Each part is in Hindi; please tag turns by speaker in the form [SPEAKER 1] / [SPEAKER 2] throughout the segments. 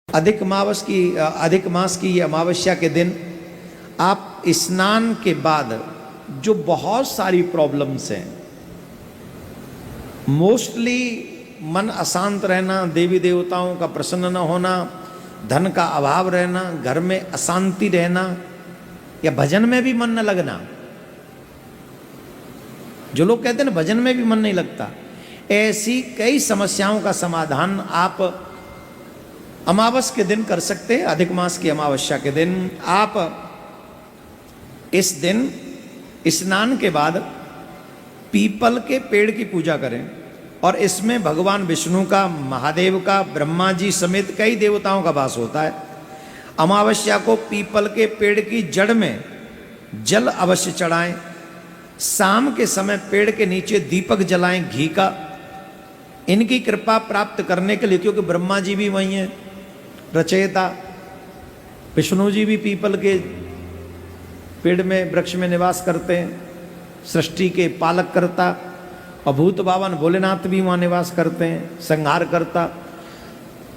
[SPEAKER 1] अधिक मास की ये अमावस्या के दिन आप स्नान के बाद जो बहुत सारी प्रॉब्लम्स हैं, मोस्टली मन अशांत रहना, देवी देवताओं का प्रसन्न न होना, धन का अभाव रहना, घर में अशांति रहना या भजन में भी मन न लगना। जो लोग कहते हैं ना भजन में भी मन नहीं लगता, ऐसी कई समस्याओं का समाधान आप अमावस के दिन कर सकते हैं। अधिक मास की अमावस्या के दिन आप इस दिन स्नान के बाद पीपल के पेड़ की पूजा करें और इसमें भगवान विष्णु का, महादेव का, ब्रह्मा जी समेत कई देवताओं का वास होता है। अमावस्या को पीपल के पेड़ की जड़ में जल अवश्य चढ़ाएं। शाम के समय पेड़ के नीचे दीपक जलाएं घी का, इनकी कृपा प्राप्त करने के लिए, क्योंकि ब्रह्मा जी भी वही हैं रचयिता, विष्णु जी भी पीपल के पेड़ में, वृक्ष में निवास करते हैं, सृष्टि के पालक करता, और भूत बावन भोलेनाथ भी वहाँ निवास करते हैं, संहार करता।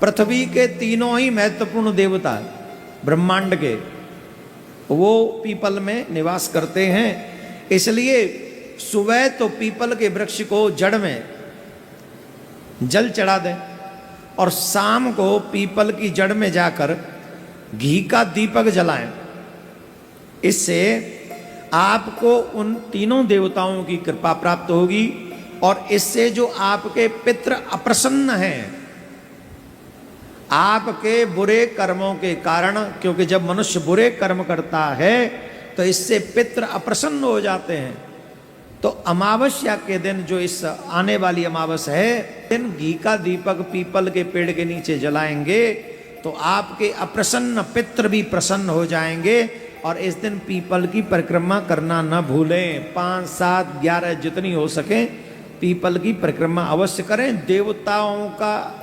[SPEAKER 1] पृथ्वी के तीनों ही महत्वपूर्ण देवता ब्रह्मांड के वो पीपल में निवास करते हैं। इसलिए सुबह तो पीपल के वृक्ष को जड़ में जल चढ़ा दें और शाम को पीपल की जड़ में जाकर घी का दीपक जलाएं। इससे आपको उन तीनों देवताओं की कृपा प्राप्त होगी और इससे जो आपके पितृ अप्रसन्न हैं, आपके बुरे कर्मों के कारण, क्योंकि जब मनुष्य बुरे कर्म करता है तो इससे पितृ अप्रसन्न हो जाते हैं। तो अमावस्या के दिन, जो इस आने वाली अमावस है, दिन घी का दीपक पीपल के पेड़ के नीचे जलाएंगे तो आपके अप्रसन्न पितृ भी प्रसन्न हो जाएंगे। और इस दिन पीपल की परिक्रमा करना न भूलें। 5, 7, 11 जितनी हो सके पीपल की परिक्रमा अवश्य करें। देवताओं का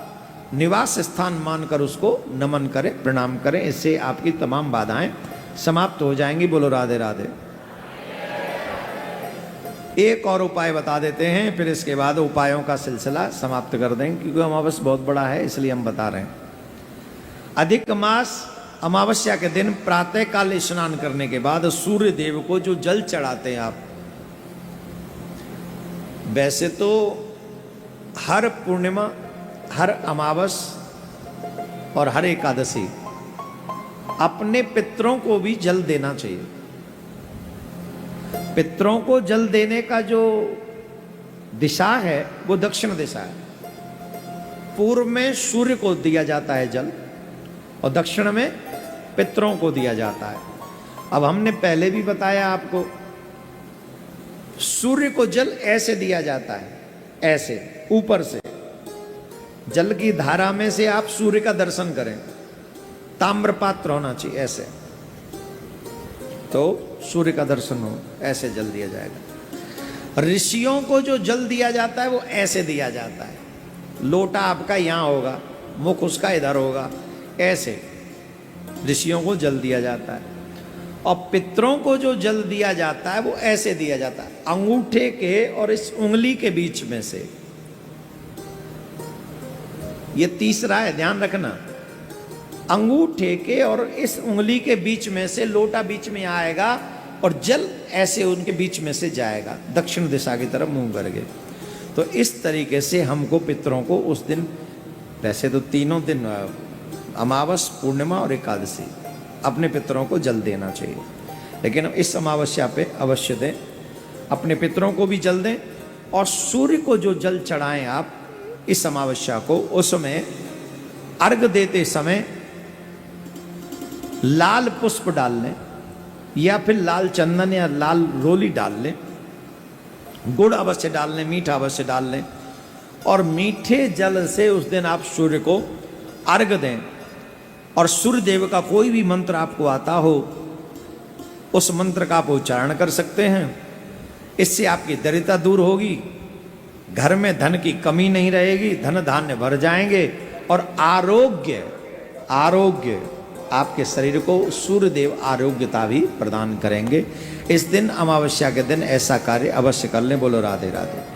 [SPEAKER 1] निवास स्थान मानकर उसको नमन करें, प्रणाम करें। इससे आपकी तमाम बाधाएं समाप्त हो जाएंगी। बोलो राधे राधे। एक और उपाय बता देते हैं, फिर इसके बाद उपायों का सिलसिला समाप्त कर देंगे, क्योंकि अमावस बहुत बड़ा है इसलिए हम बता रहे हैं। अधिक मास अमावस्या के दिन प्रातः काल स्नान करने के बाद सूर्य देव को जो जल चढ़ाते हैं आप, वैसे तो हर पूर्णिमा, हर अमावस और हर एकादशी अपने पितरों को भी जल देना चाहिए। पितरों को जल देने का जो दिशा है वो दक्षिण दिशा है। पूर्व में सूर्य को दिया जाता है जल और दक्षिण में पितरों को दिया जाता है। अब हमने पहले भी बताया आपको, सूर्य को जल ऐसे दिया जाता है, ऐसे ऊपर से जल की धारा में से आप सूर्य का दर्शन करें। ताम्र पात्र होना चाहिए ऐसे, तो सूर्य का दर्शन हो, ऐसे जल दिया जाएगा। ऋषियों को जो जल दिया जाता है वो ऐसे दिया जाता है। लोटा आपका यहाँ होगा, मुख उसका इधर होगा, ऐसे ऋषियों को जल दिया जाता है। और पितरों को जो जल दिया जाता है वो ऐसे दिया जाता है, अंगूठे के और इस उंगली के बीच में से। ये तीसरा है, ध्यान रखना। अंगूठे के और इस उंगली के बीच में से लोटा बीच में आएगा और जल ऐसे उनके बीच में से जाएगा दक्षिण दिशा की तरफ मुंह करके। तो इस तरीके से हमको पितरों को उस दिन, वैसे तो तीनों दिन अमावस, पूर्णिमा और एकादशी, अपने पितरों को जल देना चाहिए, लेकिन इस अमावस्या पे अवश्य दें। अपने पितरों को भी जल दें और सूर्य को जो जल चढ़ाएं आप इस अमावस्या को, उसमें अर्घ देते समय लाल पुष्प डाल लें या फिर लाल चंदन या लाल रोली डाल लें। गुड़ अवश्य डाल लें, मीठा अवश्य डाल लें और मीठे जल से उस दिन आप सूर्य को अर्घ दें। और सूर्य देव का कोई भी मंत्र आपको आता हो, उस मंत्र का आप उच्चारण कर सकते हैं। इससे आपकी दरिद्रता दूर होगी, घर में धन की कमी नहीं रहेगी, धन धान्य भर जाएंगे और आरोग्य आपके शरीर को सूर्य देव आरोग्यता भी प्रदान करेंगे। इस दिन, अमावस्या के दिन, ऐसा कार्य अवश्य कर लें। बोलो राधे राधे।